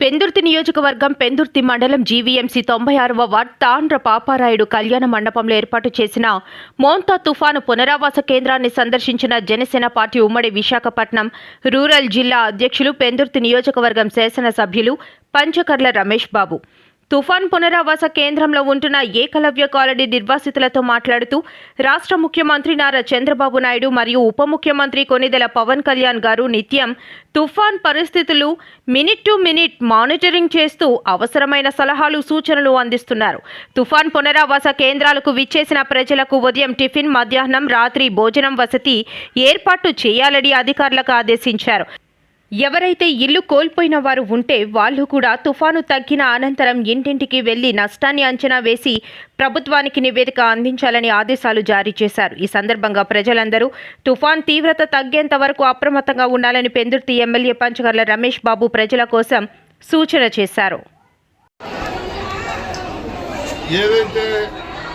పెందుర్తి నియోజకవర్గం పెందుర్తి మండలం GVMC 96వ ward తాండ్ర పాపారాయుడు కళ్యాణ మండపంలో ఏర్పాటు చేసిన మోంతా తుఫాను పునరావాస కేంద్రాన్ని సందర్శించిన జనసేన పార్టీ ఉమ్మడి విశాఖపట్నం రూరల్ జిల్లా అధ్యక్షులు పెందుర్తి నియోజకవర్గం శాసనసభ్యులు పంచకర్ల రమేష్ బాబు తుఫాన్ పునరావాస కేంద్రంలో ఉంటున్న ఏకలవ్య కాలనీ నిర్వాసితులతో మాట్లాడుతూ రాష్ట్ర ముఖ్యమంత్రి నారా చంద్రబాబు నాయుడు మరియు ఉప ముఖ్యమంత్రి కొనిదెల పవన్ కళ్యాణ్ గారు నిత్యం తుఫాన్ పరిస్థితులు మినిట్ టు మినిట్ మానిటరింగ్ చేస్తూ అవసరమైన సలహాలు సూచనలు అందిస్తున్నారు. తుఫాన్ పునరావాస కేంద్రాలకు విచ్చేసిన ప్రజలకు ఉదయం టిఫిన్, మధ్యాహ్నం, రాత్రి భోజనం వసతి ఏర్పాటు చేయాలని అధికారులకు ఆదేశించారు. ఎవరైతే ఇల్లు కోల్పోయిన వారు ఉంటే వాళ్ళు కూడా తుఫాను తగ్గిన అనంతరం ఇంటింటికి వెళ్లి నష్టాన్ని అంచనా వేసి ప్రభుత్వానికి నివేదిక అందించాలని ఆదేశాలు జారీ చేశారు. ఈ సందర్భంగా ప్రజలందరూ తుఫాన్ తీవ్రత తగ్గేంత వరకు అప్రమత్తంగా ఉండాలని పెందుర్తి ఎమ్మెల్యే పంచకర్ల రమేష్ బాబు ప్రజల కోసం సూచన చేశారు. ఏదైతే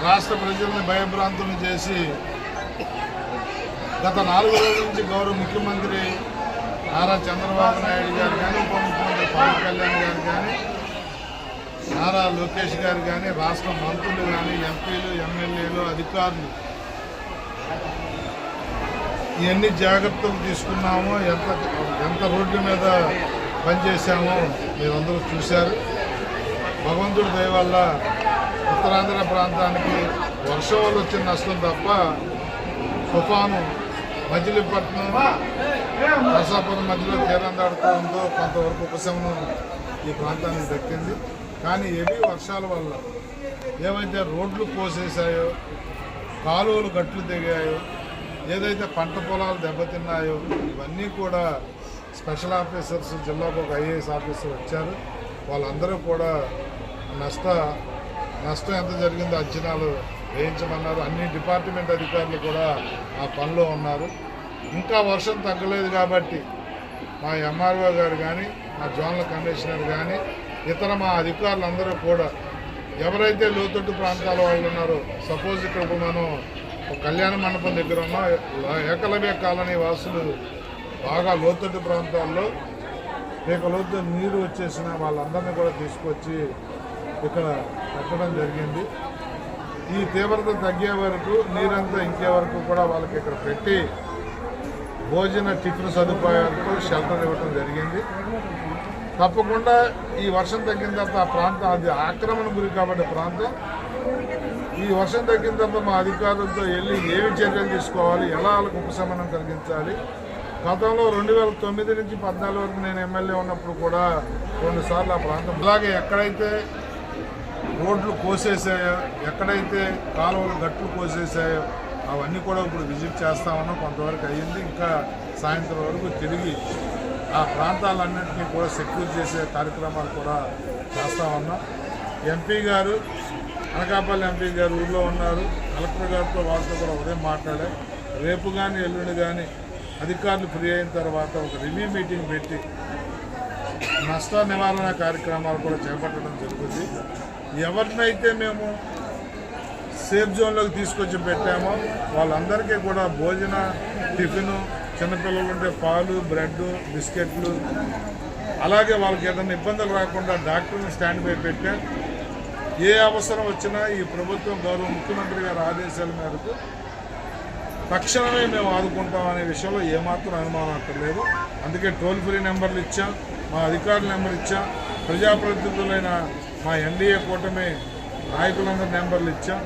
రాష్ట్ర ప్రజలను భయభ్రాంతులు చేసి గత 4 రోజుల నుంచి గౌరవ ముఖ్యమంత్రి నారా చంద్రబాబు నాయుడు గారు కానీ, ఉప ముఖ్యమంత్రి పవన్ కళ్యాణ్ గారు కానీ, నారా లోకేష్ గారు కానీ, రాష్ట్ర మంత్రులు కానీ, ఎంపీలు, ఎమ్మెల్యేలు, అధికారులు ఎన్ని జాగ్రత్తలు తీసుకున్నామో, ఎంత రోడ్ల మీద పనిచేశామో మీరందరూ చూశారు. భగవంతుడి దయ వల్ల ఉత్తరాంధ్ర ప్రాంతానికి వర్షం వల్ల వచ్చిన నష్టం తప్ప తుఫాను మజిలీపట్నం, నరసాపురం మధ్యలో తీరం దాడుకోవడంతో కొంతవరకు ఉపశమనం ఈ ప్రాంతానికి దక్కింది. కానీ హెవీ వర్షాల వల్ల ఏవైతే రోడ్లు కోసేసాయో, కాలువలు గట్లు దిగాయో, ఏదైతే పంట పొలాలు దెబ్బతిన్నాయో ఇవన్నీ కూడా స్పెషల్ ఆఫీసర్స్, జిల్లాకు ఒక ఐఏఎస్ ఆఫీసర్ వచ్చారు. వాళ్ళందరూ కూడా నష్టం ఎంత జరిగిందో అంచనాలు వేయించమన్నారు. అన్ని డిపార్ట్మెంట్ అధికారులు కూడా ఆ పనిలో ఉన్నారు. ఇంకా వర్షం తగ్గలేదు కాబట్టి మా ఎంఆర్ఓ గారు కానీ, మా జోనల్ కమిషనర్ కానీ, ఇతర మా అధికారులందరూ కూడా ఎవరైతే లోతట్టు ప్రాంతాల వాళ్ళు ఉన్నారో, సపోజ్ ఇక్కడ మనం ఒక కళ్యాణ మండపం దగ్గర ఉన్న ఏకలవ్య కాలనీ వాసులు బాగా లోతట్టు ప్రాంతాల్లో లోతు నీరు వచ్చేసిన వాళ్ళందరినీ కూడా తీసుకొచ్చి ఇక్కడ పెట్టడం జరిగింది. ఈ తీవ్రత తగ్గే వరకు, నీరంతా ఇంకే వరకు కూడా వాళ్ళకి ఇక్కడ పెట్టి భోజన, టిఫిన్ సదుపాయాలతో షెల్టర్ ఇవ్వడం జరిగింది. తప్పకుండా ఈ వర్షం తగ్గిన తర్వాత ఆ ప్రాంతం, అది ఆక్రమణ గురి కాబట్టి ప్రాంతం, ఈ వర్షం తగ్గిన తర్వాత మా అధికారులతో వెళ్ళి ఏమి చర్యలు తీసుకోవాలి, ఎలా వాళ్ళకు ఉపశమనం కలిగించాలి. గతంలో 2009 నుంచి 2014 వరకు నేను ఎమ్మెల్యే ఉన్నప్పుడు కూడా 2 సార్లు ఆ ప్రాంతం అలాగే ఎక్కడైతే రోడ్లు కోసేసాయో, ఎక్కడైతే కాలువలు గట్లు కోసేసాయో అవన్నీ కూడా ఇప్పుడు విజిట్ చేస్తా ఉన్నాం. కొంతవరకు అయ్యింది. ఇంకా సాయంత్రం వరకు తిరిగి ఆ ప్రాంతాలన్నింటినీ కూడా సెక్యూర్ చేసే కార్యక్రమాలు కూడా చేస్తూ ఉన్నాం. ఎంపీ గారు, అనకాపల్లి ఎంపీ గారు ఊళ్ళో ఉన్నారు. కలెక్టర్ గారితో వాళ్ళతో కూడా ఉదయం మాట్లాడారు. రేపు కానీ ఎల్లుండి కానీ అధికారులు ఫ్రీ అయిన తర్వాత ఒక రివ్యూ మీటింగ్ పెట్టి నష్ట నివారణ కార్యక్రమాలు కూడా చేపట్టడం జరుగుతుంది. ఎవరినైతే మేము సేఫ్ జోన్లోకి తీసుకొచ్చి పెట్టామో వాళ్ళందరికీ కూడా భోజన, టిఫిను, చిన్నపిల్లలు ఉంటే పాలు, బ్రెడ్, బిస్కెట్లు, అలాగే వాళ్ళకి ఏదైనా ఇబ్బందులు రాకుండా డాక్టర్ని స్టాండ్ బై పెట్టాం. ఏ అవసరం వచ్చినా ఈ ప్రభుత్వం గౌరవ ముఖ్యమంత్రి గారి ఆదేశాల మేరకు తక్షణమే మేము ఆదుకుంటాం అనే విషయంలో ఏమాత్రం అనుమానం అక్కర్లేదు. అందుకే టోల్ ఫ్రీ నెంబర్లు ఇచ్చాం, మా అధికారుల నెంబర్ ఇచ్చాం, ప్రజాప్రతినిధులైన మా ఎన్డీఏ కూటమి నాయకులందరి నెంబర్లు ఇచ్చాం.